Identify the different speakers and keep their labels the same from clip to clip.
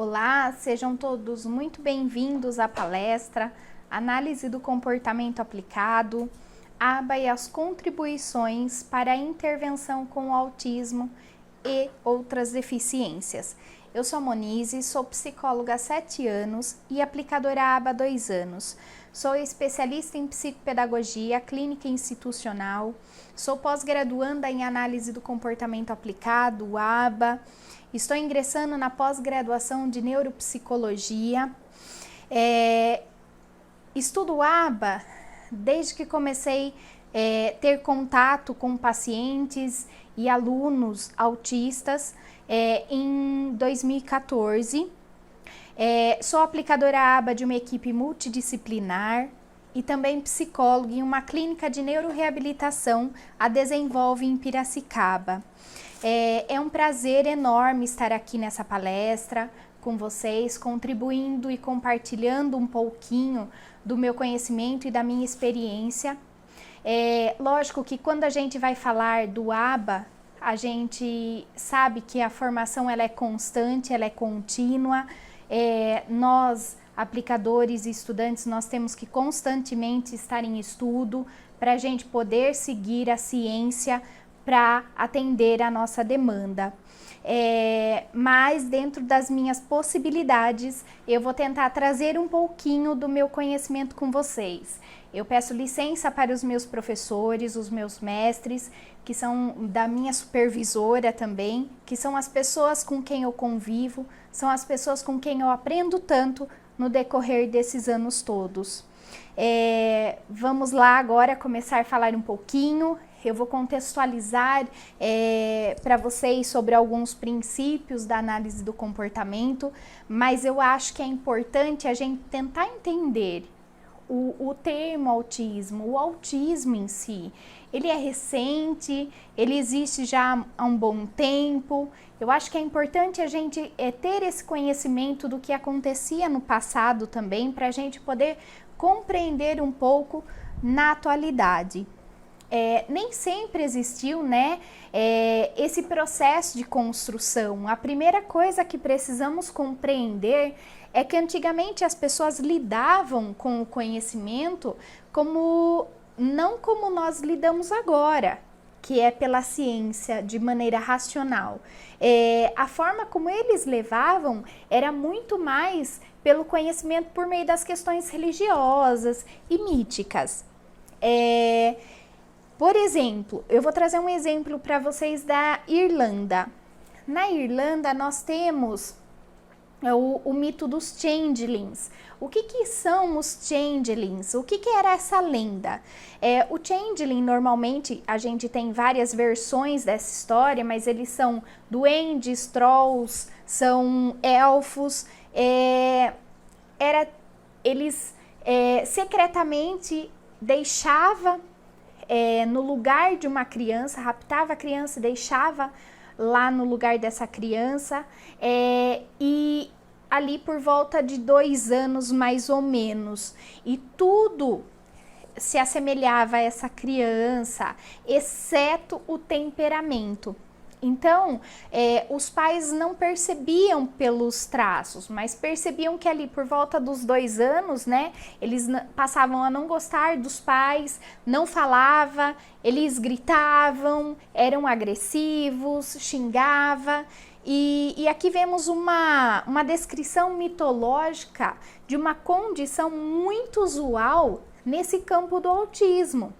Speaker 1: Olá, sejam todos muito bem-vindos à palestra Análise do Comportamento Aplicado, ABA e as contribuições para a intervenção com o autismo e outras deficiências. Eu sou a Monize, sou psicóloga há 7 anos e aplicadora ABA há 2 anos. Sou especialista em psicopedagogia clínica e institucional, sou pós-graduanda em análise do comportamento aplicado, ABA, estou ingressando na pós-graduação de neuropsicologia, estudo ABA desde que comecei a ter contato com pacientes e alunos autistas em 2014. Sou aplicadora ABA de uma equipe multidisciplinar e também psicóloga em uma clínica de neuroreabilitação, a Desenvolve em Piracicaba. É um prazer enorme estar aqui nessa palestra com vocês, contribuindo e compartilhando um pouquinho do meu conhecimento e da minha experiência. Lógico que quando a gente vai falar do ABA, a gente sabe que a formação ela é constante, ela é contínua. Nós, aplicadores e estudantes, nós temos que constantemente estar em estudo para a gente poder seguir a ciência para atender a nossa demanda. Mas dentro das minhas possibilidades, eu vou tentar trazer um pouquinho do meu conhecimento com vocês. Eu peço licença para os meus professores, os meus mestres, que são da minha supervisora também, que são as pessoas com quem eu convivo, são as pessoas com quem eu aprendo tanto no decorrer desses anos todos. Vamos lá agora começar a falar um pouquinho. Eu vou contextualizar para vocês sobre alguns princípios da análise do comportamento, mas eu acho que é importante a gente tentar entender o termo autismo, o autismo em si. Ele é recente, ele existe já há um bom tempo. Eu acho que é importante a gente ter esse conhecimento do que acontecia no passado também, para a gente poder compreender um pouco na atualidade. Nem sempre existiu, né, esse processo de construção. A primeira coisa que precisamos compreender é que antigamente as pessoas lidavam com o conhecimento não como nós lidamos agora, que é pela ciência, de maneira racional. A forma como eles levavam era muito mais pelo conhecimento por meio das questões religiosas e míticas. Por exemplo, eu vou trazer um exemplo para vocês da Irlanda. Na Irlanda nós temos o mito dos changelings. O que são os changelings? O que era essa lenda? O changeling, normalmente, a gente tem várias versões dessa história, mas eles são duendes, trolls, são elfos. Eles secretamente deixavam no lugar de uma criança, raptava a criança e deixava lá no lugar dessa criança, e ali por volta de 2 anos mais ou menos, e tudo se assemelhava a essa criança, exceto o temperamento. Então, os pais não percebiam pelos traços, mas percebiam que ali por volta dos 2 anos, né, eles passavam a não gostar dos pais, não falava, eles gritavam, eram agressivos, xingavam. E aqui vemos uma descrição mitológica de uma condição muito usual nesse campo do autismo,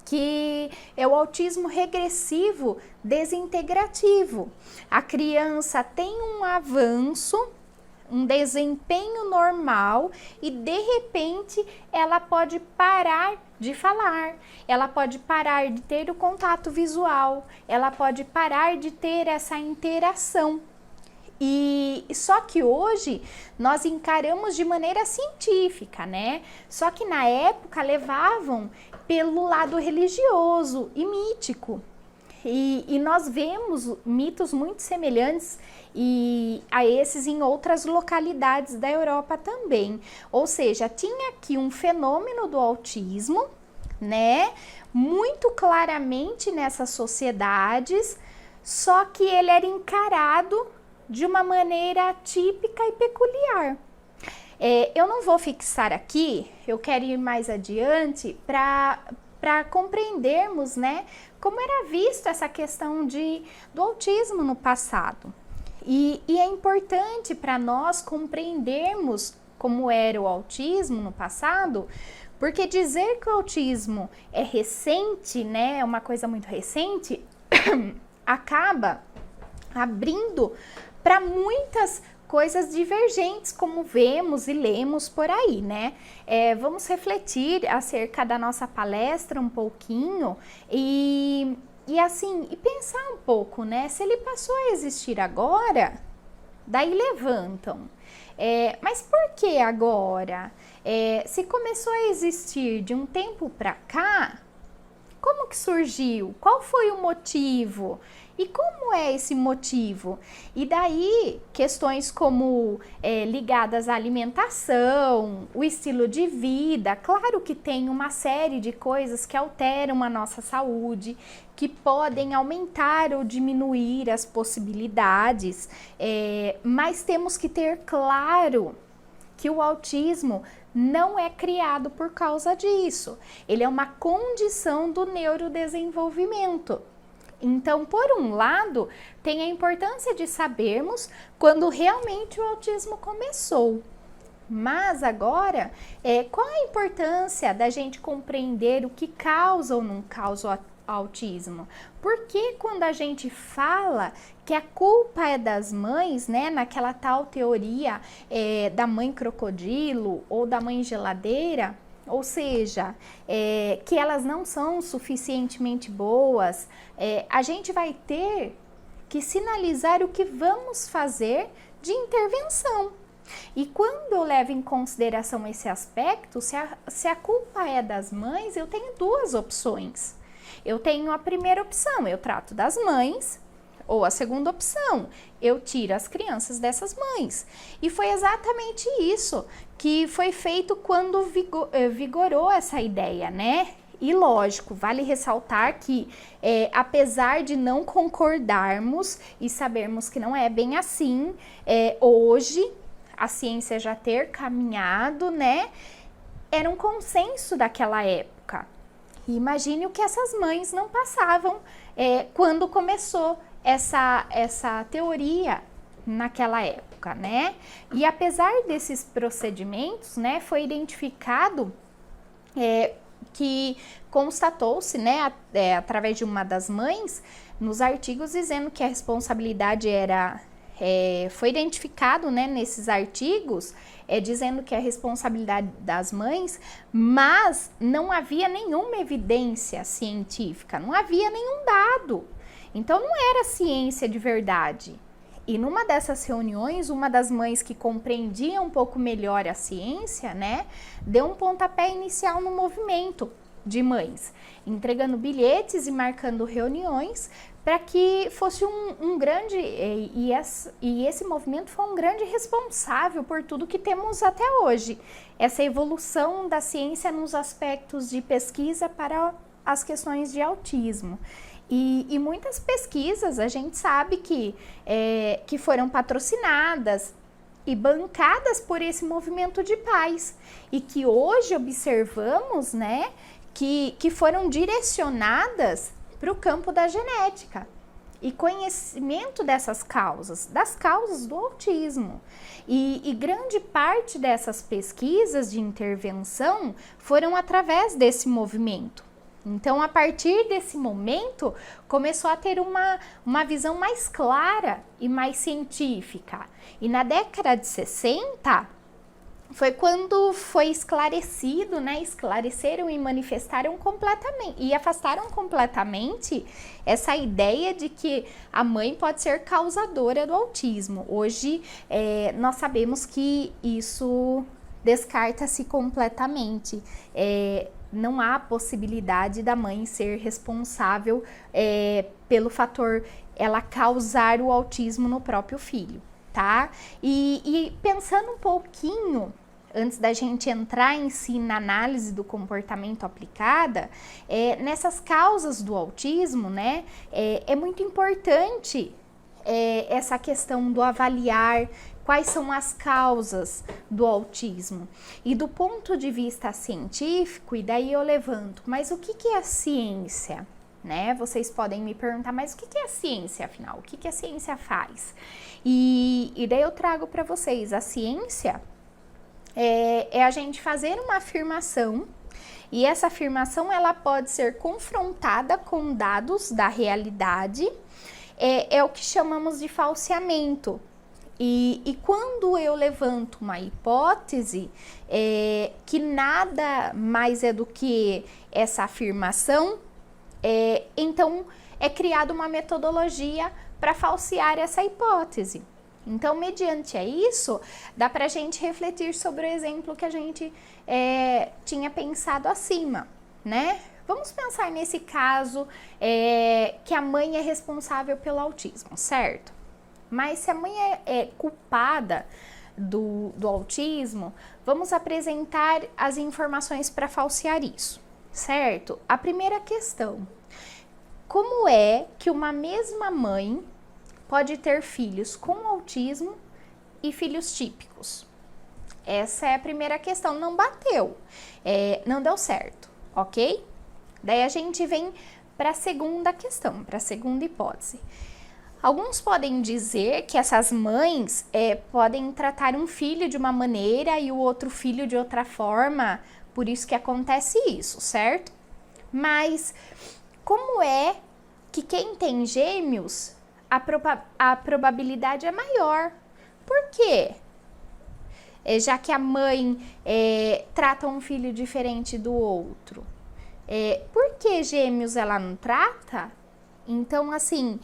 Speaker 1: que é o autismo regressivo desintegrativo. A criança tem um avanço, um desempenho normal e de repente ela pode parar de falar, ela pode parar de ter o contato visual, ela pode parar de ter essa interação. E só que hoje nós encaramos de maneira científica, né? Só que na época levavam pelo lado religioso e mítico. E nós vemos mitos muito semelhantes a esses em outras localidades da Europa também. Ou seja, tinha aqui um fenômeno do autismo, né? Muito claramente nessas sociedades, só que ele era encarado de uma maneira típica e peculiar. Eu não vou fixar aqui, eu quero ir mais adiante para compreendermos, né, como era visto essa questão do autismo no passado. E é importante para nós compreendermos como era o autismo no passado, porque dizer que o autismo é recente, né, é uma coisa muito recente, acaba abrindo para muitas coisas divergentes, como vemos e lemos por aí, né? Vamos refletir acerca da nossa palestra um pouquinho e pensar um pouco, né? Se ele passou a existir agora, daí levantam. Mas por que agora? Se começou a existir de um tempo para cá, como que surgiu? Qual foi o motivo? E como é esse motivo? E daí, questões como ligadas à alimentação, o estilo de vida, claro que tem uma série de coisas que alteram a nossa saúde, que podem aumentar ou diminuir as possibilidades, mas temos que ter claro que o autismo não é criado por causa disso. Ele é uma condição do neurodesenvolvimento. Então, por um lado, tem a importância de sabermos quando realmente o autismo começou. Mas agora, qual a importância da gente compreender o que causa ou não causa o autismo? Porque quando a gente fala que a culpa é das mães, né, naquela tal teoria da mãe crocodilo ou da mãe geladeira, ou seja, que elas não são suficientemente boas, a gente vai ter que sinalizar o que vamos fazer de intervenção. E quando eu levo em consideração esse aspecto, se a culpa é das mães, eu tenho duas opções. Eu tenho a primeira opção, eu trato das mães, ou a segunda opção, eu tiro as crianças dessas mães. E foi exatamente isso que foi feito quando vigorou essa ideia, né? E lógico, vale ressaltar que apesar de não concordarmos e sabermos que não é bem assim, hoje a ciência já ter caminhado, né? Era um consenso daquela época. E imagine o que essas mães não passavam quando começou essa teoria naquela época, né? E apesar desses procedimentos, né, foi identificado que constatou-se, né, através de uma das mães, nos artigos dizendo que a responsabilidade foi identificado, né, nesses artigos, dizendo que a responsabilidade das mães, mas não havia nenhuma evidência científica, não havia nenhum dado. Então não era ciência de verdade. E numa dessas reuniões, uma das mães que compreendia um pouco melhor a ciência, né, deu um pontapé inicial no movimento de mães, entregando bilhetes e marcando reuniões para que fosse um grande, e esse movimento foi um grande responsável por tudo que temos até hoje, essa evolução da ciência nos aspectos de pesquisa para as questões de autismo. E muitas pesquisas a gente sabe que foram patrocinadas e bancadas por esse movimento de pais e que hoje observamos, né, que foram direcionadas para o campo da genética e conhecimento dessas causas, das causas do autismo. E grande parte dessas pesquisas de intervenção foram através desse movimento. Então, a partir desse momento, começou a ter uma visão mais clara e mais científica. E na década de 60, foi quando foi esclarecido, né? Esclareceram e manifestaram completamente, e afastaram completamente essa ideia de que a mãe pode ser causadora do autismo. Hoje, nós sabemos que isso descarta-se completamente. Não há possibilidade da mãe ser responsável pelo fator ela causar o autismo no próprio filho, tá? E pensando um pouquinho, antes da gente entrar em si na análise do comportamento aplicada, nessas causas do autismo, né, é muito importante essa questão do avaliar quais são as causas do autismo. E do ponto de vista científico, e daí eu levanto, mas o que é a ciência? Né? Vocês podem me perguntar, mas o que é a ciência, afinal? O que a ciência faz? E daí eu trago para vocês, a ciência é a gente fazer uma afirmação, e essa afirmação ela pode ser confrontada com dados da realidade, é o que chamamos de falseamento. E quando eu levanto uma hipótese, que nada mais é do que essa afirmação, então é criada uma metodologia para falsear essa hipótese. Então, mediante isso, dá para a gente refletir sobre o exemplo que a gente tinha pensado acima, né? Vamos pensar nesse caso que a mãe é responsável pelo autismo, certo? Mas se a mãe é culpada do autismo, vamos apresentar as informações para falsear isso, certo? A primeira questão: como é que uma mesma mãe pode ter filhos com autismo e filhos típicos? Essa é a primeira questão, não bateu, não deu certo, ok? Daí a gente vem para a segunda questão, para a segunda hipótese. Alguns podem dizer que essas mães podem tratar um filho de uma maneira e o outro filho de outra forma, por isso que acontece isso, certo? Mas como é que quem tem gêmeos, a probabilidade é maior? Por quê? Já que a mãe trata um filho diferente do outro. Por que gêmeos ela não trata? Então, assim,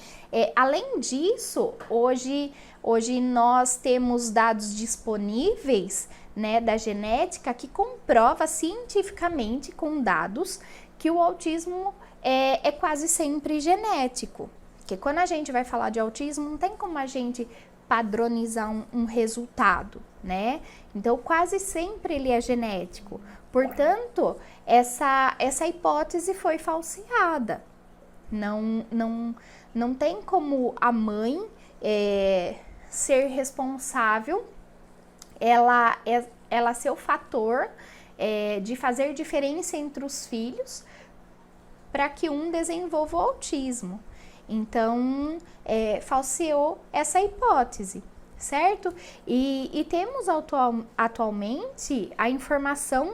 Speaker 1: além disso, hoje nós temos dados disponíveis, né, da genética que comprova cientificamente com dados que o autismo é quase sempre genético. Porque quando a gente vai falar de autismo, não tem como a gente padronizar um resultado, né? Então, quase sempre ele é genético. Portanto, essa hipótese foi falseada. Não tem como a mãe ser responsável, ela ser o fator de fazer diferença entre os filhos para que um desenvolva o autismo. Então, falseou essa hipótese, certo? E temos atualmente a informação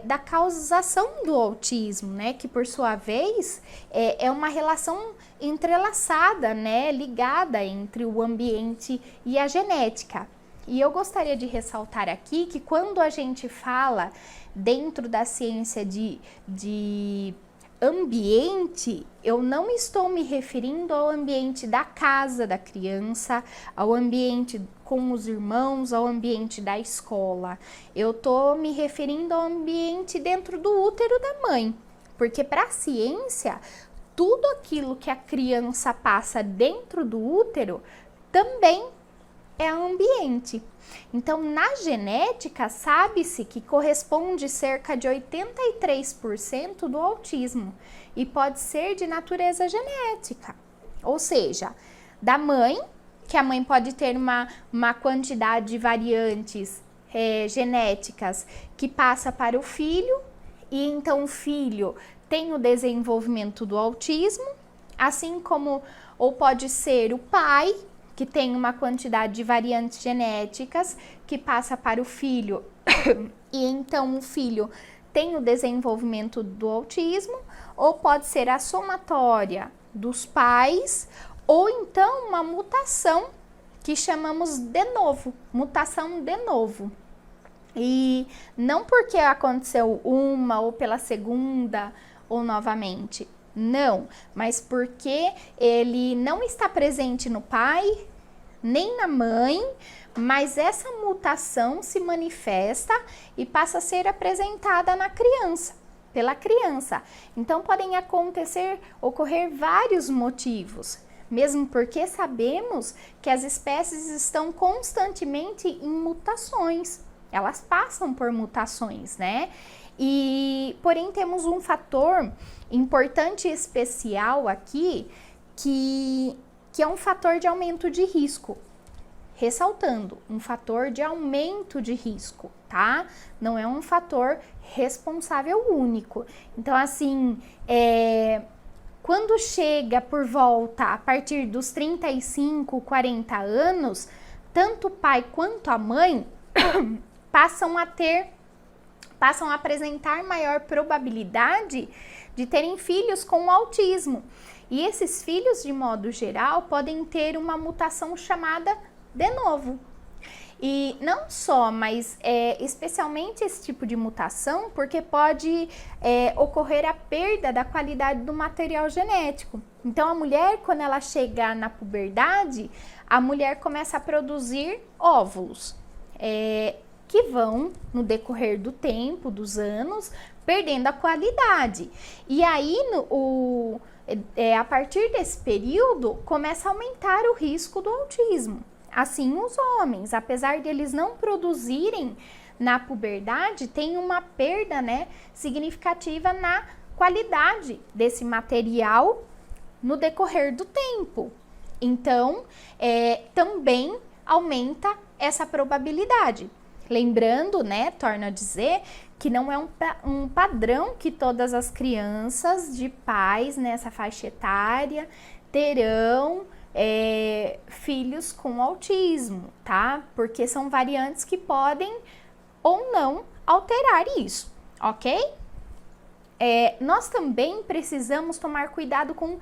Speaker 1: da causação do autismo, né? Que por sua vez é uma relação entrelaçada, né? Ligada entre o ambiente e a genética. E eu gostaria de ressaltar aqui que quando a gente fala dentro da ciência de ambiente, eu não estou me referindo ao ambiente da casa da criança, ao ambiente com os irmãos, ao ambiente da escola. Eu estou me referindo ao ambiente dentro do útero da mãe, porque para a ciência, tudo aquilo que a criança passa dentro do útero também é ambiente. Então, na genética, sabe-se que corresponde cerca de 83% do autismo e pode ser de natureza genética. Ou seja, da mãe, que a mãe pode ter uma quantidade de variantes genéticas que passa para o filho, e então o filho tem o desenvolvimento do autismo, assim como, ou pode ser o pai, que tem uma quantidade de variantes genéticas que passa para o filho e então o filho tem o desenvolvimento do autismo, ou pode ser a somatória dos pais, ou então uma mutação que chamamos de novo, mutação de novo. E não porque aconteceu uma ou pela segunda ou novamente, não, mas porque ele não está presente no pai, nem na mãe, mas essa mutação se manifesta e passa a ser apresentada na criança, pela criança. Então, podem ocorrer vários motivos, mesmo porque sabemos que as espécies estão constantemente em mutações, elas passam por mutações, né? Porém, temos um fator importante e especial aqui, que que é um fator de aumento de risco. Ressaltando, um fator de aumento de risco, tá? Não é um fator responsável único. Então, assim, quando chega por volta a partir dos 35, 40 anos, tanto o pai quanto a mãe passam a apresentar maior probabilidade de terem filhos com autismo. E esses filhos, de modo geral, podem ter uma mutação chamada de novo. E não só, mas especialmente esse tipo de mutação, porque pode ocorrer a perda da qualidade do material genético. Então, a mulher, quando ela chegar na puberdade, a mulher começa a produzir óvulos, que vão, no decorrer do tempo, dos anos, perdendo a qualidade. E aí, a partir desse período, começa a aumentar o risco do autismo. Assim, os homens, apesar de eles não produzirem na puberdade, tem uma perda, né, significativa na qualidade desse material no decorrer do tempo. Então, também aumenta essa probabilidade. Lembrando, né, torno a dizer que não é um padrão que todas as crianças de pais nessa faixa etária terão filhos com autismo, tá? Porque são variantes que podem ou não alterar isso, ok? Nós também precisamos tomar cuidado com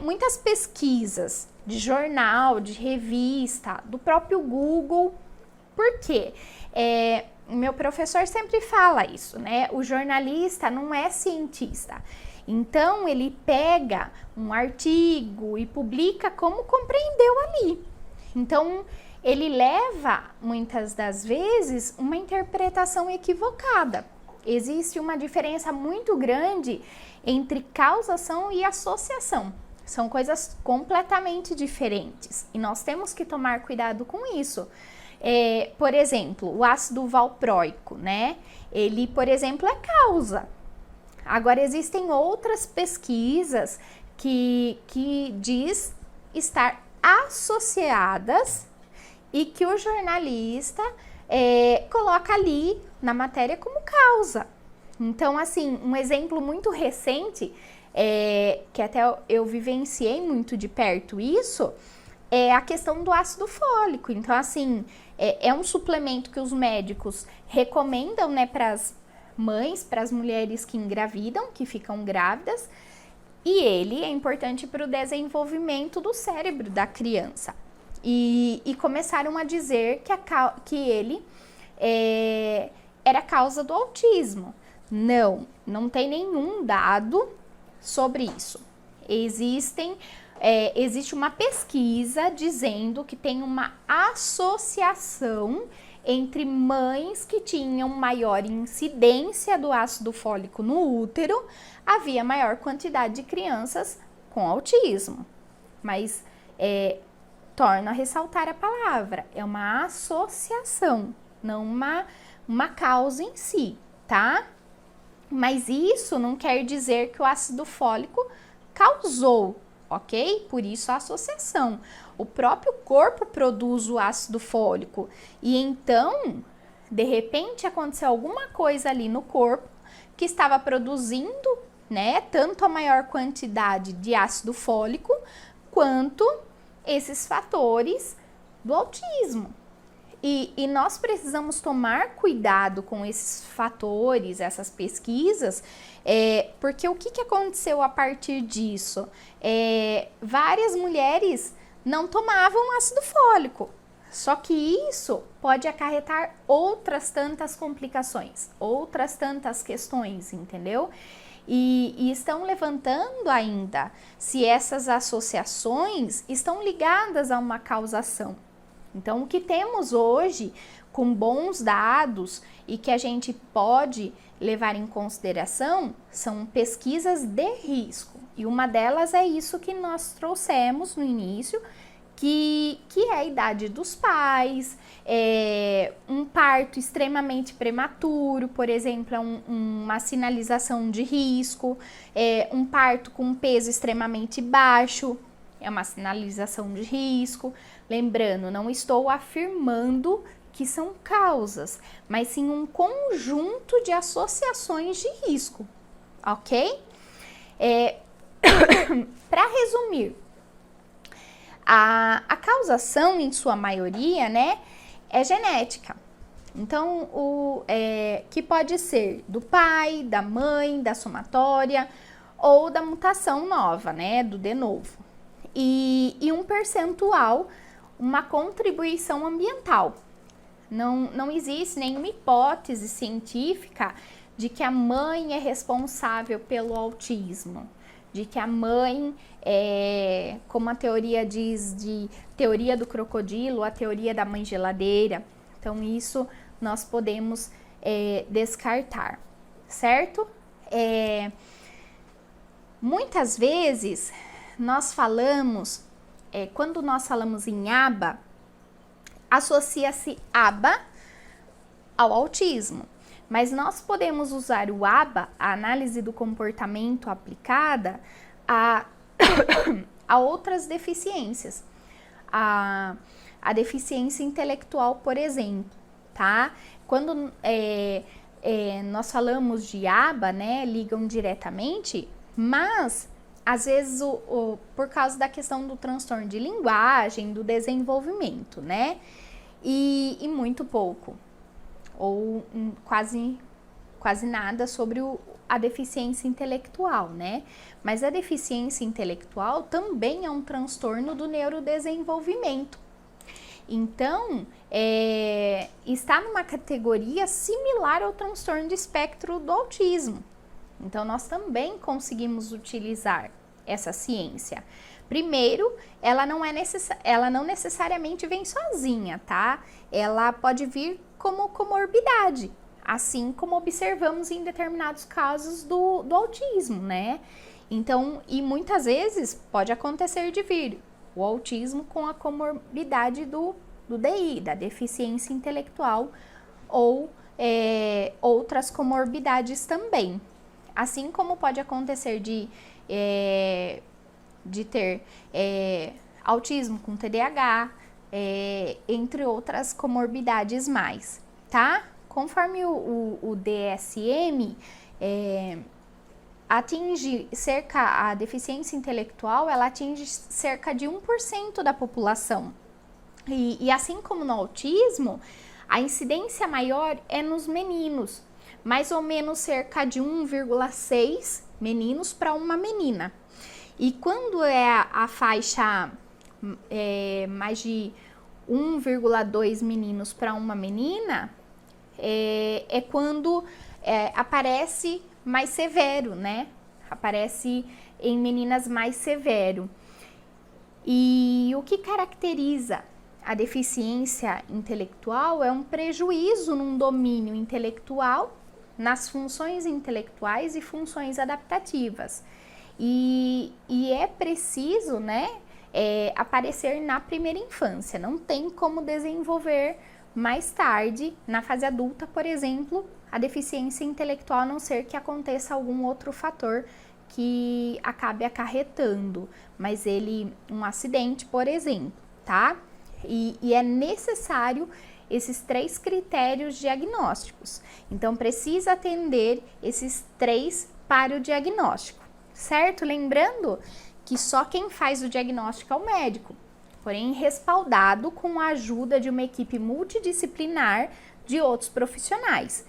Speaker 1: muitas pesquisas de jornal, de revista, do próprio Google. Por quê? Meu professor sempre fala isso, né? O jornalista não é cientista. Então, ele pega um artigo e publica como compreendeu ali. Então, ele leva, muitas das vezes, uma interpretação equivocada. Existe uma diferença muito grande entre causação e associação. São coisas completamente diferentes e nós temos que tomar cuidado com isso. Por exemplo, o ácido valproico, né? Ele, por exemplo, é causa. Agora, existem outras pesquisas que diz estar associadas e que o jornalista coloca ali na matéria como causa. Então, assim, um exemplo muito recente, que até eu vivenciei muito de perto isso, é a questão do ácido fólico. Então, assim, é um suplemento que os médicos recomendam, né, para as mães, para as mulheres que engravidam, que ficam grávidas, e ele é importante para o desenvolvimento do cérebro da criança. E começaram a dizer que ele era causa do autismo. Não tem nenhum dado sobre isso. Existe uma pesquisa dizendo que tem uma associação entre mães que tinham maior incidência do ácido fólico no útero, havia maior quantidade de crianças com autismo. Mas, torno a ressaltar a palavra, é uma associação, não uma causa em si, tá? Mas isso não quer dizer que o ácido fólico causou, ok? Por isso a associação. O próprio corpo produz o ácido fólico e então, de repente, aconteceu alguma coisa ali no corpo que estava produzindo, né, tanto a maior quantidade de ácido fólico quanto esses fatores do autismo. E nós precisamos tomar cuidado com esses fatores, essas pesquisas, porque o que aconteceu a partir disso? Várias mulheres não tomavam ácido fólico, só que isso pode acarretar outras tantas complicações, outras tantas questões, entendeu? E estão levantando ainda se essas associações estão ligadas a uma causação. Então, o que temos hoje com bons dados e que a gente pode levar em consideração são pesquisas de risco. E uma delas é isso que nós trouxemos no início, que é a idade dos pais, um parto extremamente prematuro, por exemplo, é uma sinalização de risco, um parto com peso extremamente baixo, é uma sinalização de risco. Lembrando, não estou afirmando que são causas, mas sim um conjunto de associações de risco, ok? Para resumir, a causação, em sua maioria, né, é genética. Então, que pode ser do pai, da mãe, da somatória ou da mutação nova, né, do de novo. E um percentual, uma contribuição ambiental. Não existe nenhuma hipótese científica de que a mãe é responsável pelo autismo, de que a mãe, como a teoria diz, de teoria do crocodilo, a teoria da mãe geladeira. Então, isso nós podemos descartar, certo? Muitas vezes, nós falamos, quando nós falamos em aba, associa-se aba ao autismo. Mas nós podemos usar o aba, a análise do comportamento aplicada, a outras deficiências. A deficiência intelectual, por exemplo, tá? Quando nós falamos de aba, né, ligam diretamente, mas às vezes por causa da questão do transtorno de linguagem, do desenvolvimento, né? E muito pouco, ou quase nada sobre a deficiência intelectual, né? Mas a deficiência intelectual também é um transtorno do neurodesenvolvimento. Então, está numa categoria similar ao transtorno de espectro do autismo. Então, nós também conseguimos utilizar essa ciência. Primeiro, ela não necessariamente vem sozinha, tá? Ela pode vir como comorbidade, assim como observamos em determinados casos do autismo, né? Então, e muitas vezes pode acontecer de vir o autismo com a comorbidade do DI, da deficiência intelectual, ou outras comorbidades também. Assim como pode acontecer de ter autismo com TDAH, entre outras comorbidades mais, tá? Conforme o DSM atinge a deficiência intelectual, ela atinge cerca de 1% da população. E assim como no autismo, a incidência maior é nos meninos, mais ou menos cerca de 1,6 meninos para uma menina. E quando é a faixa mais de 1,2 meninos para uma menina, é quando aparece mais severo, né? Aparece em meninas mais severo. E o que caracteriza a deficiência intelectual é um prejuízo num domínio intelectual, nas funções intelectuais e funções adaptativas. E é preciso, né, aparecer na primeira infância. Não tem como desenvolver mais tarde, na fase adulta, por exemplo, a deficiência intelectual, a não ser que aconteça algum outro fator que acabe acarretando, mas um acidente, por exemplo, tá? E é necessário esses 3 critérios diagnósticos. Então, precisa atender esses 3 para o diagnóstico, certo? Lembrando que só quem faz o diagnóstico é o médico, porém respaldado com a ajuda de uma equipe multidisciplinar de outros profissionais.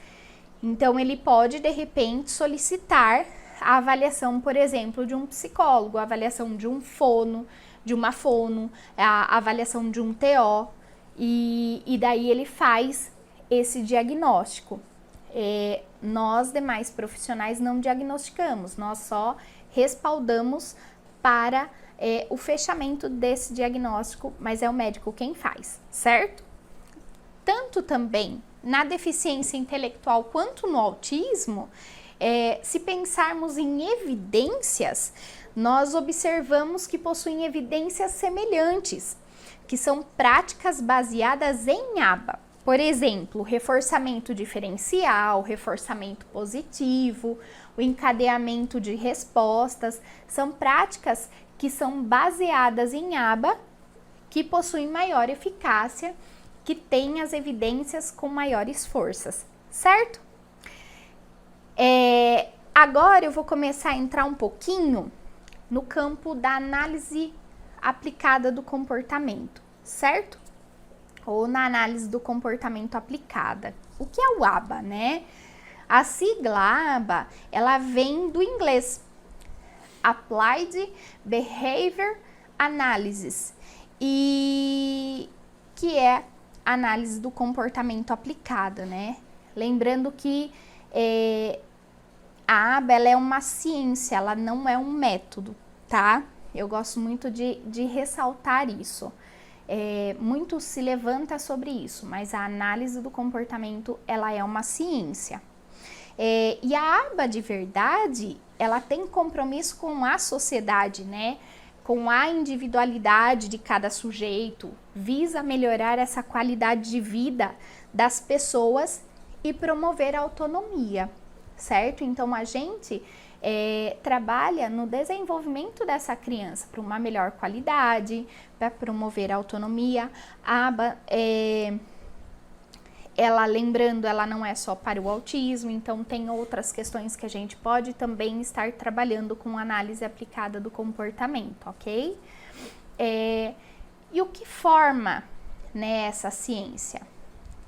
Speaker 1: Então, ele pode, de repente, solicitar a avaliação, por exemplo, de um psicólogo, a avaliação de um fono, de uma fono, a avaliação de um TO, e daí ele faz esse diagnóstico. Nós, demais profissionais, não diagnosticamos, nós só respaldamos para o fechamento desse diagnóstico, mas é o médico quem faz, certo? Tanto também na deficiência intelectual quanto no autismo, se pensarmos em evidências, nós observamos que possuem evidências semelhantes, que são práticas baseadas em aba. Por exemplo, reforçamento diferencial, reforçamento positivo, o encadeamento de respostas, são práticas que são baseadas em ABA, que possuem maior eficácia, que têm as evidências com maiores forças, certo? Agora eu vou começar a entrar um pouquinho no campo da análise aplicada do comportamento, certo? Ou na análise do comportamento aplicada. O que é o ABA, né? A sigla ABA, ela vem do inglês, Applied Behavior Analysis, e que é análise do comportamento aplicado, né? Lembrando que a ABA, ela é uma ciência, ela não é um método, tá? Eu gosto muito de ressaltar isso. Muito se levanta sobre isso, mas a análise do comportamento, ela é uma ciência. E a ABA de verdade, ela tem compromisso com a sociedade, né? Com a individualidade de cada sujeito, visa melhorar essa qualidade de vida das pessoas e promover a autonomia, certo? Então, a gente trabalha no desenvolvimento dessa criança para uma melhor qualidade, para promover a autonomia. A ABA, ela, lembrando, ela não é só para o autismo, então tem outras questões que a gente pode também estar trabalhando com análise aplicada do comportamento, ok? E o que forma, né, essa ciência?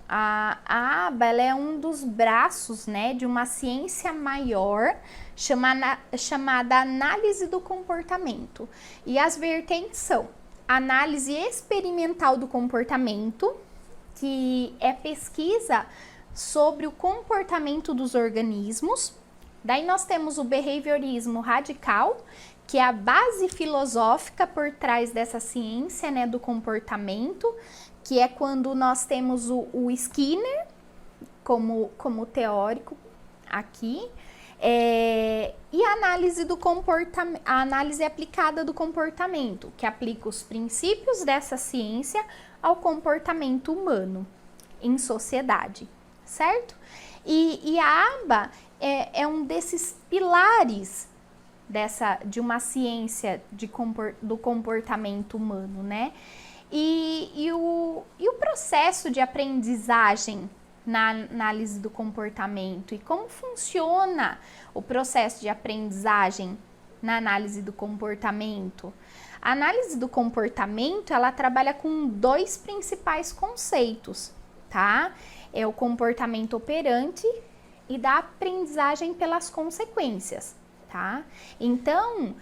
Speaker 1: A ABA, ela é um dos braços, né, de uma ciência maior chamada análise do comportamento. E as vertentes são análise experimental do comportamento, que é pesquisa sobre o comportamento dos organismos. Daí nós temos o behaviorismo radical, que é a base filosófica por trás dessa ciência, né, do comportamento, que é quando nós temos o Skinner como teórico aqui, e a análise do comportamento, a análise aplicada do comportamento, que aplica os princípios dessa ciência ao comportamento humano em sociedade, certo? E a ABA é um desses pilares de uma ciência do comportamento humano, né? E o processo de aprendizagem na análise do comportamento e como funciona o processo de aprendizagem na análise do comportamento. A análise do comportamento, ela trabalha com dois principais conceitos, tá? É o comportamento operante e da aprendizagem pelas consequências, tá? Então,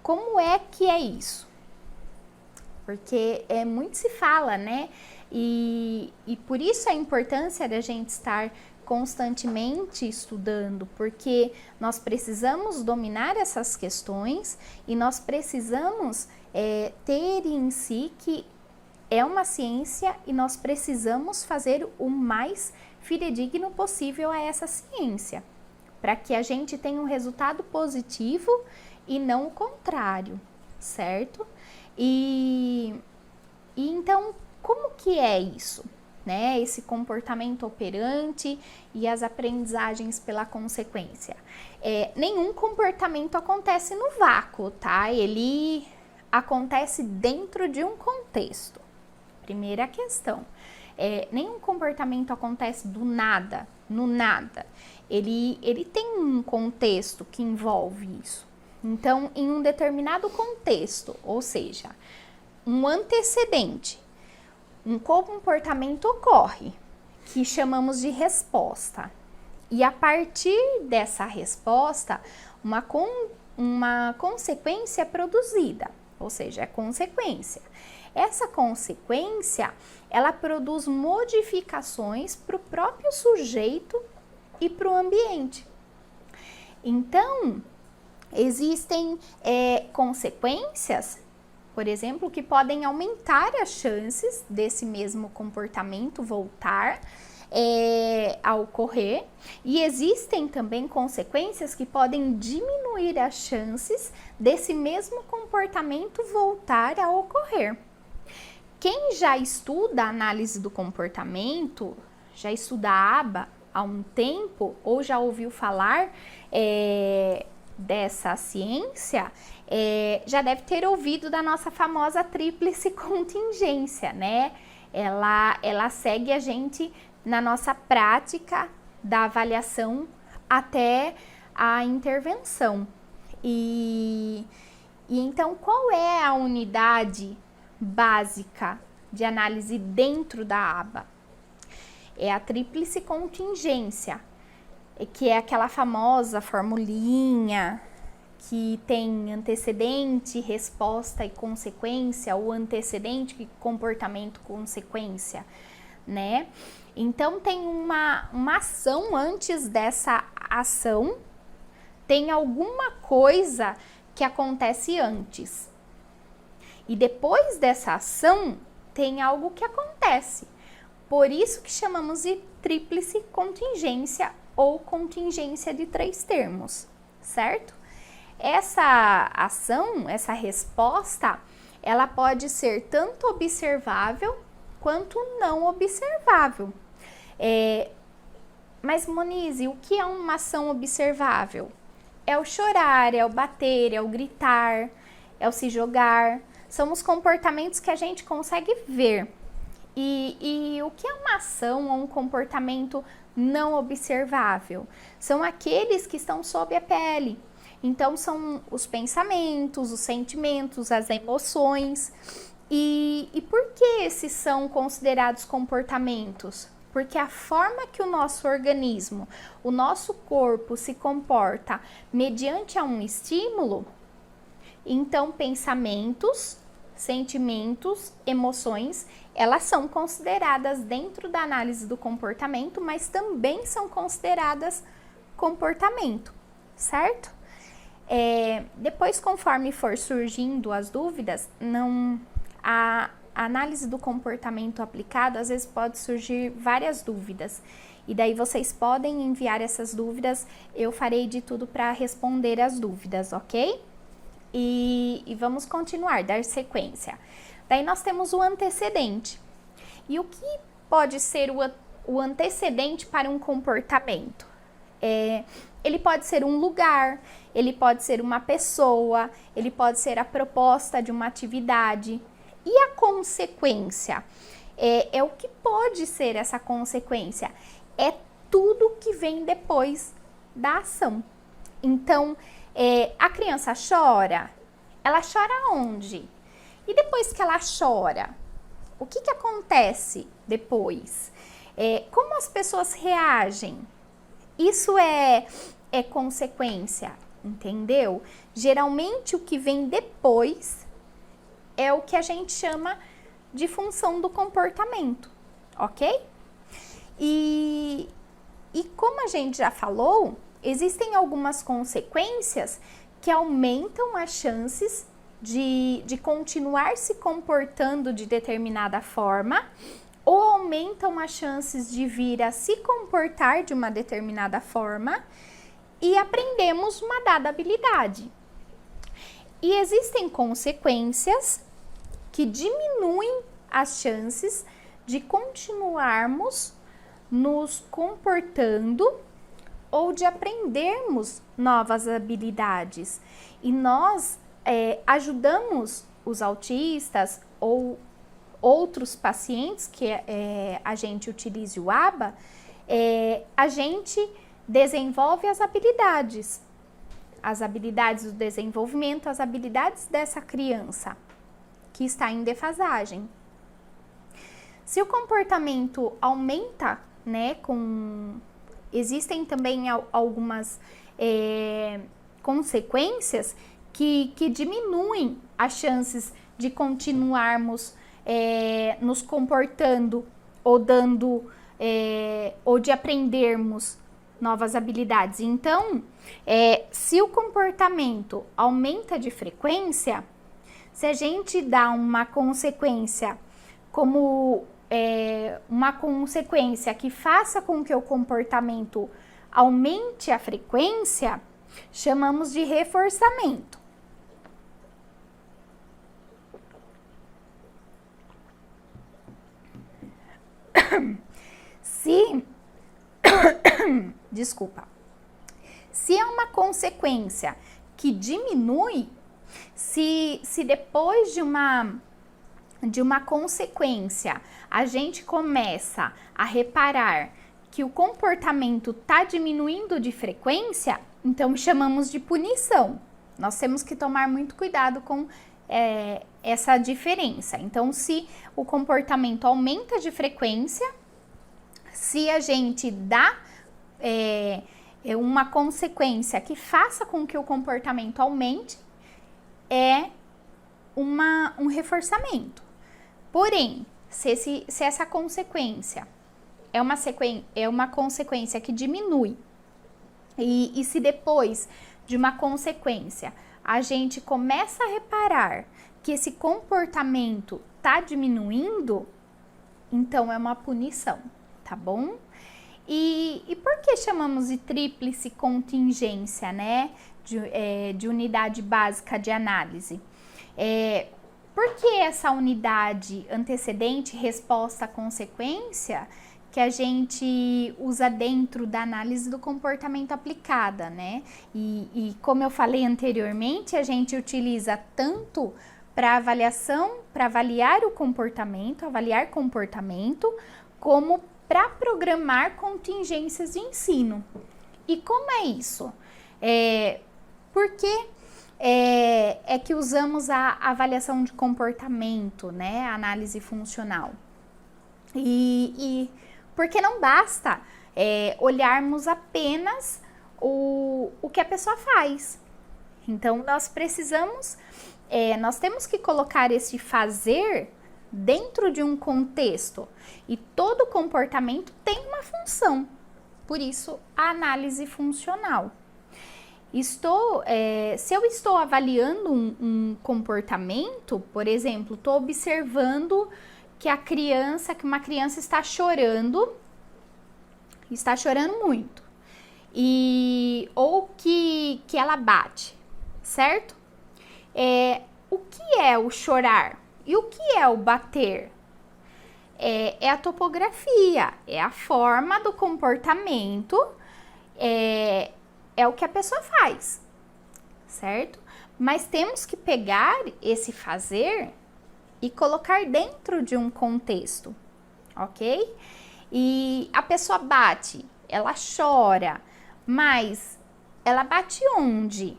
Speaker 1: como é que é isso? Porque muito se fala, né? E por isso a importância da gente estar constantemente estudando, porque nós precisamos dominar essas questões e nós precisamos ter em si que é uma ciência e nós precisamos fazer o mais fidedigno possível a essa ciência, para que a gente tenha um resultado positivo e não o contrário, certo? E então, como que é isso, né? Esse comportamento operante e as aprendizagens pela consequência. Nenhum comportamento acontece no vácuo, tá? Ele acontece dentro de um contexto. Primeira questão. Nenhum comportamento acontece do nada, no nada. Ele tem um contexto que envolve isso. Então, em um determinado contexto, ou seja, um antecedente, um comportamento ocorre, que chamamos de resposta. E a partir dessa resposta, uma consequência é produzida, ou seja, é consequência. Essa consequência, ela produz modificações para o próprio sujeito e para o ambiente. Então, existem consequências, por exemplo, que podem aumentar as chances desse mesmo comportamento voltar a ocorrer, e existem também consequências que podem diminuir as chances desse mesmo comportamento voltar a ocorrer. Quem já estuda a análise do comportamento, já estuda a ABA há um tempo, ou já ouviu falar dessa ciência já deve ter ouvido da nossa famosa tríplice contingência, né? Ela segue a gente na nossa prática da avaliação até a intervenção. E então, qual é a unidade básica de análise dentro da aba? É a tríplice contingência, que é aquela famosa formulinha que tem antecedente, resposta e consequência, ou antecedente, comportamento, consequência, né? Então, tem uma ação antes dessa ação, tem alguma coisa que acontece antes. E depois dessa ação, tem algo que acontece. Por isso que chamamos de tríplice contingência ou contingência de 3 termos, certo? Essa ação, essa resposta, ela pode ser tanto observável quanto não observável. Mas, Monize, o que é uma ação observável? É o chorar, é o bater, é o gritar, é o se jogar. São os comportamentos que a gente consegue ver. E o que é uma ação ou um comportamento não observável? São aqueles que estão sob a pele. Então, são os pensamentos, os sentimentos, as emoções. E por que esses são considerados comportamentos? Porque a forma que o nosso organismo, o nosso corpo se comporta mediante a um estímulo, então pensamentos, sentimentos, emoções, elas são consideradas dentro da análise do comportamento, mas também são consideradas comportamento, certo? Depois, conforme for surgindo as dúvidas, a análise do comportamento aplicado, às vezes pode surgir várias dúvidas. E daí vocês podem enviar essas dúvidas, eu farei de tudo para responder as dúvidas, ok? E vamos continuar, dar sequência. Daí nós temos o antecedente. E o que pode ser o antecedente para um comportamento? Ele pode ser um lugar, ele pode ser uma pessoa, ele pode ser a proposta de uma atividade. E a consequência? O que pode ser essa consequência? É tudo que vem depois da ação. Então, a criança chora, ela chora onde? E depois que ela chora, o que acontece depois? Como as pessoas reagem? Isso é consequência, entendeu? Geralmente o que vem depois é o que a gente chama de função do comportamento, ok? E como a gente já falou, existem algumas consequências que aumentam as chances de continuar se comportando de determinada forma ou aumentam as chances de vir a se comportar de uma determinada forma e aprendemos uma dada habilidade. E existem consequências que diminuem as chances de continuarmos nos comportando ou de aprendermos novas habilidades. E nós ajudamos os autistas ou outros pacientes que a gente utilize o ABA, a gente desenvolve as habilidades do desenvolvimento, as habilidades dessa criança que está em defasagem. Se o comportamento aumenta, né, existem também algumas consequências que diminuem as chances de continuarmos nos comportando ou de aprendermos novas habilidades. Então, se o comportamento aumenta de frequência, se a gente dá uma consequência como uma consequência que faça com que o comportamento aumente a frequência, chamamos de reforçamento. Desculpa. Se é uma consequência que diminui se depois de uma consequência a gente começa a reparar que o comportamento está diminuindo de frequência, então chamamos de punição. Nós temos que tomar muito cuidado com essa diferença. Então, se o comportamento aumenta de frequência, se a gente dá uma consequência que faça com que o comportamento aumente, é um reforçamento. Porém, se essa consequência é uma consequência que diminui, e se depois de uma consequência a gente começa a reparar que esse comportamento está diminuindo, então é uma punição, tá bom? E por que chamamos de tríplice contingência, né? De unidade básica de análise? Por que essa unidade antecedente, resposta, consequência, que a gente usa dentro da análise do comportamento aplicada, né? E como eu falei anteriormente, a gente utiliza tanto para avaliação, para avaliar comportamento, como para programar contingências de ensino. E como é isso? Por que é que usamos a avaliação de comportamento, né? A análise funcional. Porque não basta olharmos apenas o que a pessoa faz. Então, nós temos que colocar esse fazer dentro de um contexto. E todo comportamento tem uma função. Por isso, a análise funcional. Se eu estou avaliando um comportamento, por exemplo, estou observando que uma criança está chorando muito, ou que ela bate, certo? O que é o chorar e o que é o bater? É a topografia, é a forma do comportamento, é o que a pessoa faz, certo? Mas temos que pegar esse fazer e colocar dentro de um contexto, ok? E a pessoa bate, ela chora, mas ela bate onde?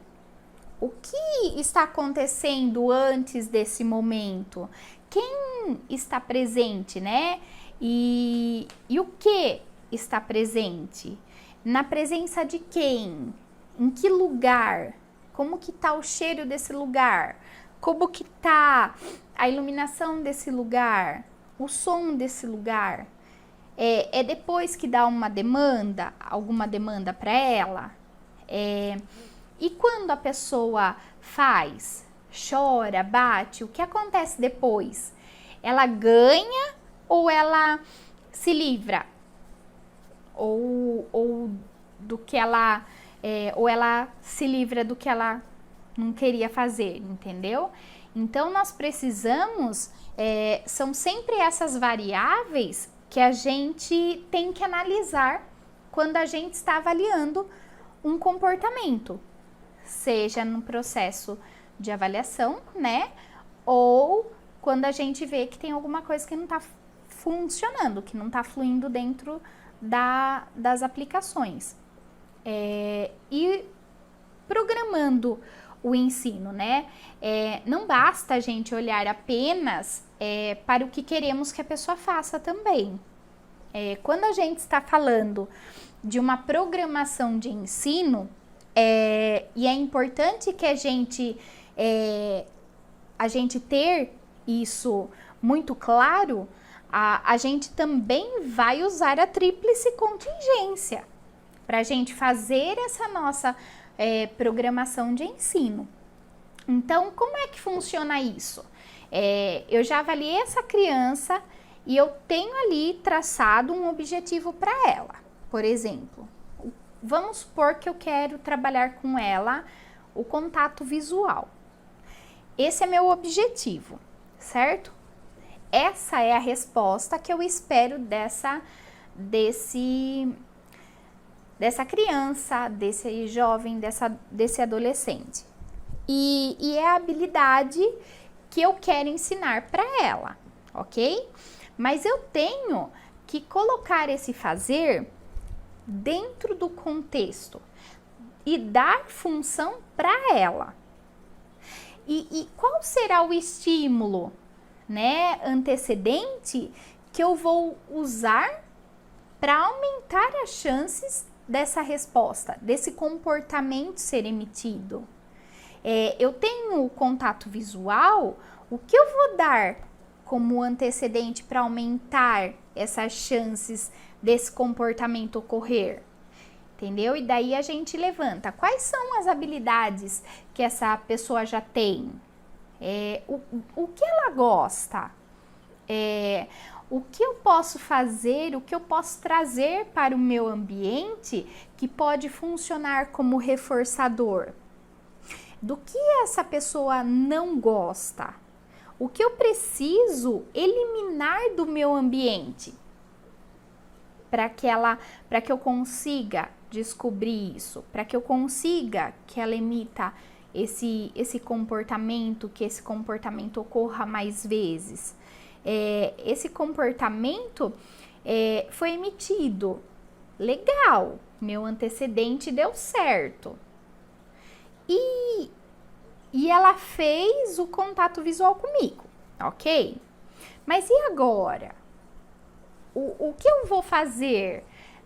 Speaker 1: O que está acontecendo antes desse momento? Quem está presente, né? E o que está presente? Na presença de quem? Em que lugar? Como que tá o cheiro desse lugar? Como que tá a iluminação desse lugar? O som desse lugar? Depois que dá alguma demanda para ela? E quando a pessoa faz, chora, bate, o que acontece depois? Ela ganha ou ela se livra? Ou do que ela ou ela se livra do que ela não queria fazer, entendeu? Então nós precisamos, são sempre essas variáveis que a gente tem que analisar quando a gente está avaliando um comportamento, seja no processo de avaliação, né? Ou quando a gente vê que tem alguma coisa que não está funcionando, que não está fluindo dentro das aplicações. E programando o ensino, né? Não basta a gente olhar apenas para o que queremos que a pessoa faça também. Quando a gente está falando de uma programação de ensino, e é importante que a gente ter isso muito claro, a gente também vai usar a tríplice contingência para a gente fazer essa nossa programação de ensino. Então, como é que funciona isso? Eu já avaliei essa criança e eu tenho ali traçado um objetivo para ela. Por exemplo, vamos supor que eu quero trabalhar com ela o contato visual. Esse é meu objetivo, certo? Essa é a resposta que eu espero dessa criança, desse jovem, desse adolescente. e é a habilidade que eu quero ensinar para ela, ok? Mas eu tenho que colocar esse fazer dentro do contexto e dar função para ela. E qual será o estímulo, né, antecedente que eu vou usar para aumentar as chances dessa resposta, desse comportamento ser emitido? Eu tenho o contato visual, o que eu vou dar como antecedente para aumentar essas chances desse comportamento ocorrer? Entendeu? E daí a gente levanta. Quais são as habilidades que essa pessoa já tem? O que ela gosta? O que eu posso fazer, o que eu posso trazer para o meu ambiente que pode funcionar como reforçador? Do que essa pessoa não gosta? O que eu preciso eliminar do meu ambiente para que eu consiga descobrir isso, para que eu consiga que ela emita esse comportamento, que esse comportamento ocorra mais vezes. Esse comportamento foi emitido, legal, meu antecedente deu certo. E ela fez o contato visual comigo, ok? Mas e agora? O que eu vou fazer?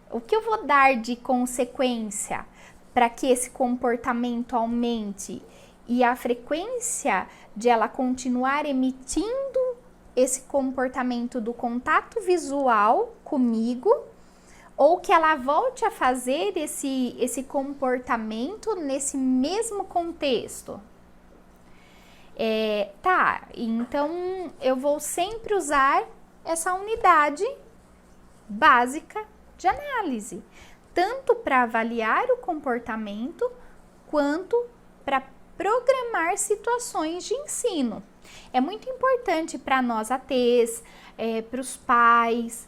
Speaker 1: O que eu vou dar de consequência para que esse comportamento aumente e a frequência de ela continuar emitindo esse comportamento do contato visual comigo, ou que ela volte a fazer esse comportamento nesse mesmo contexto? Então eu vou sempre usar essa unidade básica de análise, tanto para avaliar o comportamento, quanto para programar situações de ensino. É muito importante para nós ATs, para os pais,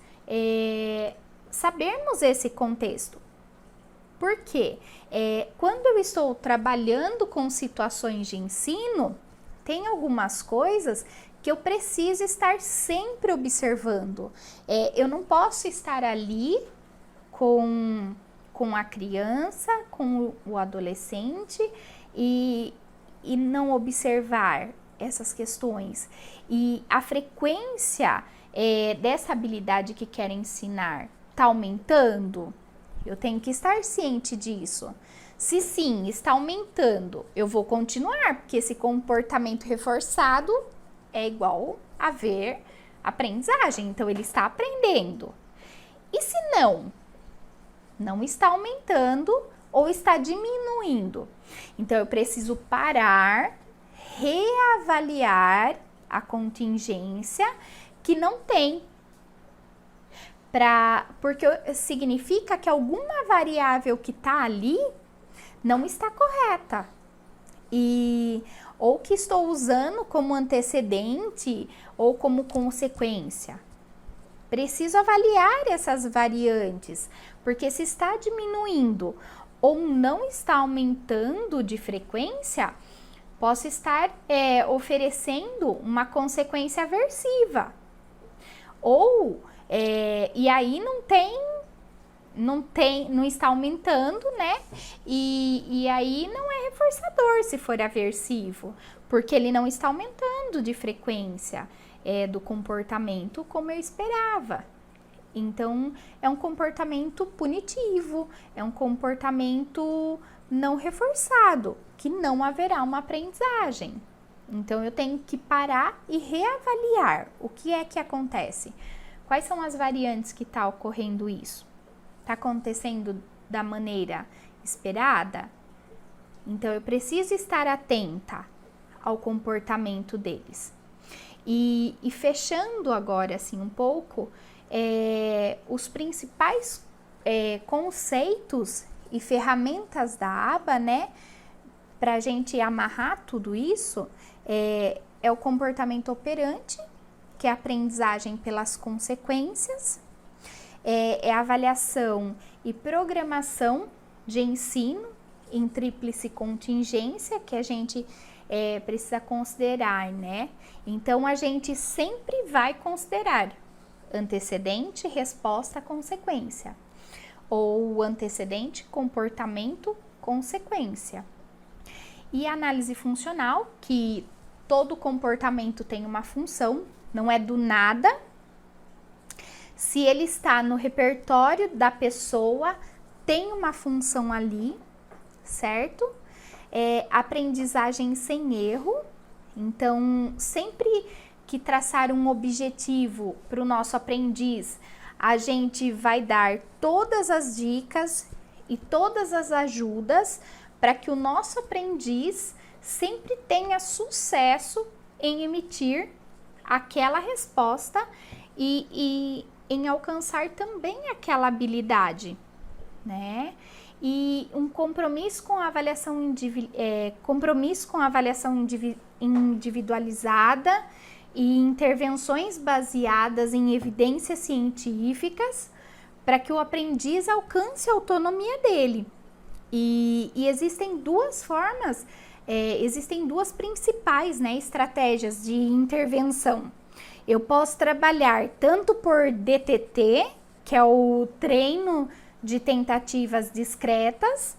Speaker 1: sabermos esse contexto. Por quê? Quando eu estou trabalhando com situações de ensino, tem algumas coisas que eu preciso estar sempre observando. Eu não posso estar ali com a criança, com o adolescente e não observar essas questões. E a frequência dessa habilidade que quero ensinar está aumentando? Eu tenho que estar ciente disso. Se sim, está aumentando, eu vou continuar, porque esse comportamento reforçado é igual a ver aprendizagem, então ele está aprendendo. E se não está aumentando ou está diminuindo? Então eu preciso parar, reavaliar a contingência que não tem, porque significa que alguma variável que está ali não está correta, ou que estou usando como antecedente ou como consequência. Preciso avaliar essas variantes, porque se está diminuindo ou não está aumentando de frequência, posso estar oferecendo uma consequência aversiva. E aí não está aumentando, né? E aí não é reforçador se for aversivo, porque ele não está aumentando de frequência do comportamento como eu esperava. Então, é um comportamento punitivo, é um comportamento não reforçado, que não haverá uma aprendizagem. Então, eu tenho que parar e reavaliar o que é que acontece. Quais são as variantes que está ocorrendo isso? Está acontecendo da maneira esperada? Então, eu preciso estar atenta ao comportamento deles. E fechando agora, assim, um pouco, os principais conceitos e ferramentas da aba, né, para a gente amarrar tudo isso, é o comportamento operante, que é a aprendizagem pelas consequências, é a avaliação e programação de ensino, em tríplice contingência que a gente precisa considerar, né? Então, a gente sempre vai considerar antecedente, resposta, consequência. Ou antecedente, comportamento, consequência. E a análise funcional, que todo comportamento tem uma função, não é do nada. Se ele está no repertório da pessoa, tem uma função ali, certo? Aprendizagem sem erro. Então, sempre que traçar um objetivo para o nosso aprendiz, a gente vai dar todas as dicas e todas as ajudas para que o nosso aprendiz sempre tenha sucesso em emitir aquela resposta e em alcançar também aquela habilidade, né? E um compromisso com a avaliação, individualizada e intervenções baseadas em evidências científicas para que o aprendiz alcance a autonomia dele. E existem duas formas, existem duas principais, né, estratégias de intervenção. Eu posso trabalhar tanto por DTT, que é o treino de tentativas discretas,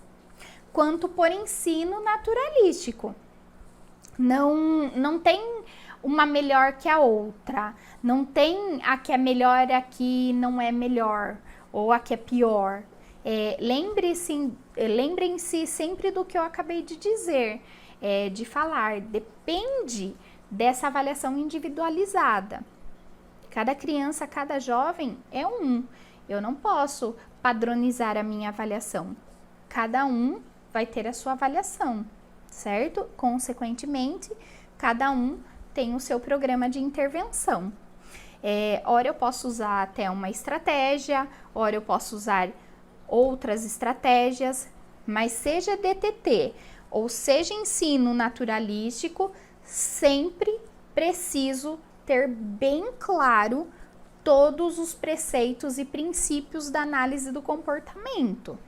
Speaker 1: quanto por ensino naturalístico. Não tem uma melhor que a outra, não tem a que é melhor e a que não é melhor, ou a que é pior. Lembrem-se sempre do que eu acabei de dizer, de falar, depende dessa avaliação individualizada. Cada criança, cada jovem é um. Eu não posso padronizar a minha avaliação. Cada um vai ter a sua avaliação, certo? Consequentemente, cada um tem o seu programa de intervenção. Ora eu posso usar até uma estratégia, ora eu posso usar outras estratégias, mas seja DTT ou seja ensino naturalístico, sempre preciso ter bem claro todos os preceitos e princípios da análise do comportamento.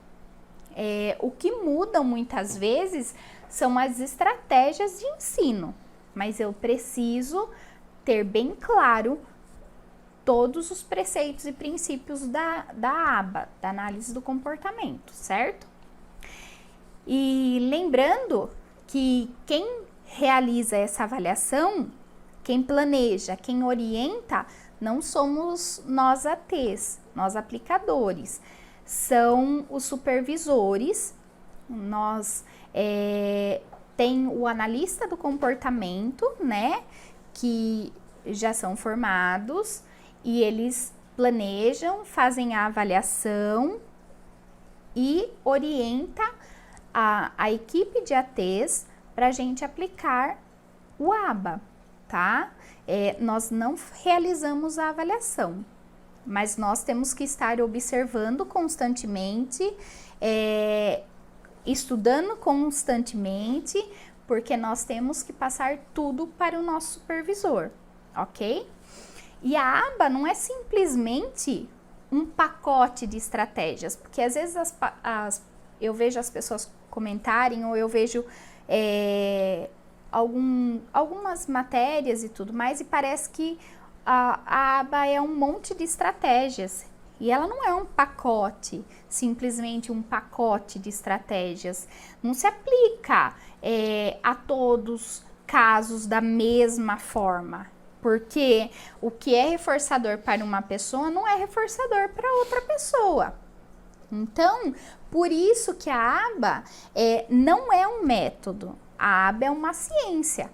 Speaker 1: O que muda muitas vezes são as estratégias de ensino, mas eu preciso ter bem claro todos os preceitos e princípios da aba, da análise do comportamento, certo? E lembrando que quem realiza essa avaliação, quem planeja, quem orienta, não somos nós ATs, nós aplicadores, são os supervisores. Nós tem o analista do comportamento, né, que já são formados e eles planejam, fazem a avaliação e orienta a equipe de ATs para a gente aplicar o ABA, tá? Nós não realizamos a avaliação, mas nós temos que estar observando constantemente, estudando constantemente, porque nós temos que passar tudo para o nosso supervisor, ok? E a aba não é simplesmente um pacote de estratégias, porque às vezes eu vejo as pessoas comentarem, ou eu vejo algumas matérias e tudo mais, e parece que a aba é um monte de estratégias. E ela não é um pacote, simplesmente um pacote de estratégias. Não se aplica a todos casos da mesma forma. Porque o que é reforçador para uma pessoa não é reforçador para outra pessoa. Então, por isso que a aba não é um método. A aba é uma ciência.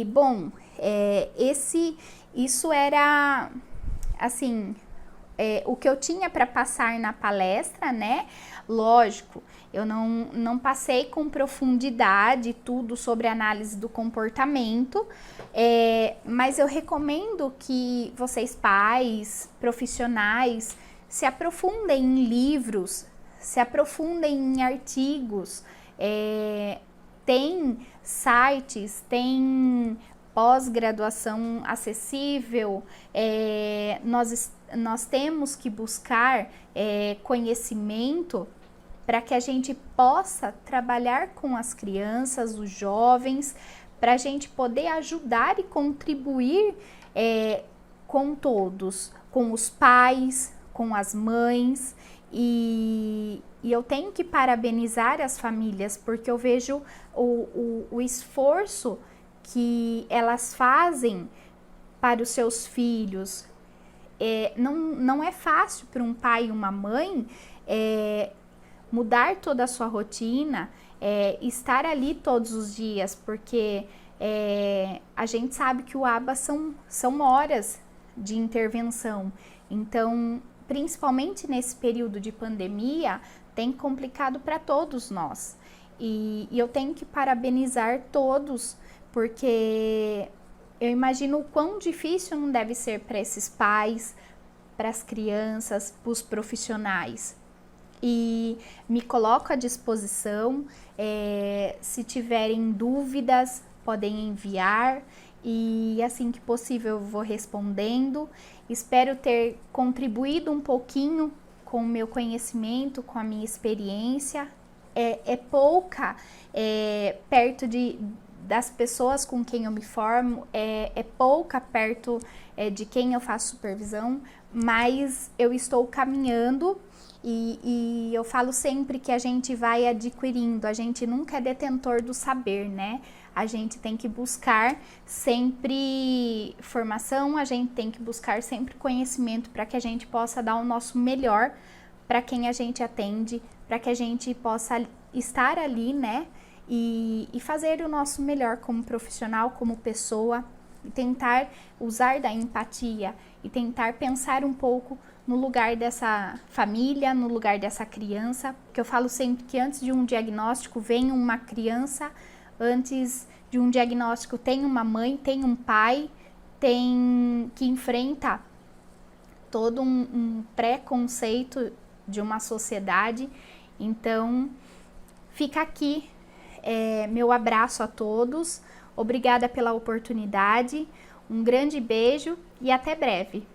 Speaker 1: Bom, isso era, assim, o que eu tinha para passar na palestra, né? Lógico, eu não passei com profundidade tudo sobre análise do comportamento, mas eu recomendo que vocês, pais, profissionais, se aprofundem em livros, se aprofundem em artigos, tem sites, tem pós-graduação acessível, nós temos que buscar conhecimento para que a gente possa trabalhar com as crianças, os jovens, para a gente poder ajudar e contribuir com todos, com os pais, com as mães, e eu tenho que parabenizar as famílias, porque eu vejo o esforço que elas fazem para os seus filhos. Não é fácil para um pai e uma mãe mudar toda a sua rotina, estar ali todos os dias, porque a gente sabe que o ABA são horas de intervenção. Então, principalmente nesse período de pandemia, tem complicado para todos nós. E eu tenho que parabenizar todos, porque eu imagino o quão difícil não deve ser para esses pais, para as crianças, para os profissionais. E me coloco à disposição, se tiverem dúvidas, podem enviar, e assim que possível eu vou respondendo. Espero ter contribuído um pouquinho com o meu conhecimento, com a minha experiência. É pouca perto das pessoas com quem eu me formo, é pouca perto de quem eu faço supervisão, mas eu estou caminhando. E eu falo sempre que a gente vai adquirindo, a gente nunca é detentor do saber, né? A gente tem que buscar sempre formação, a gente tem que buscar sempre conhecimento para que a gente possa dar o nosso melhor para quem a gente atende, para que a gente possa estar ali, né? E fazer o nosso melhor como profissional, como pessoa, e tentar usar da empatia e tentar pensar um pouco no lugar dessa família, no lugar dessa criança, porque eu falo sempre que antes de um diagnóstico vem uma criança, antes de um diagnóstico tem uma mãe, tem um pai, tem que enfrenta todo um preconceito de uma sociedade. Então, fica aqui meu abraço a todos, obrigada pela oportunidade, um grande beijo e até breve.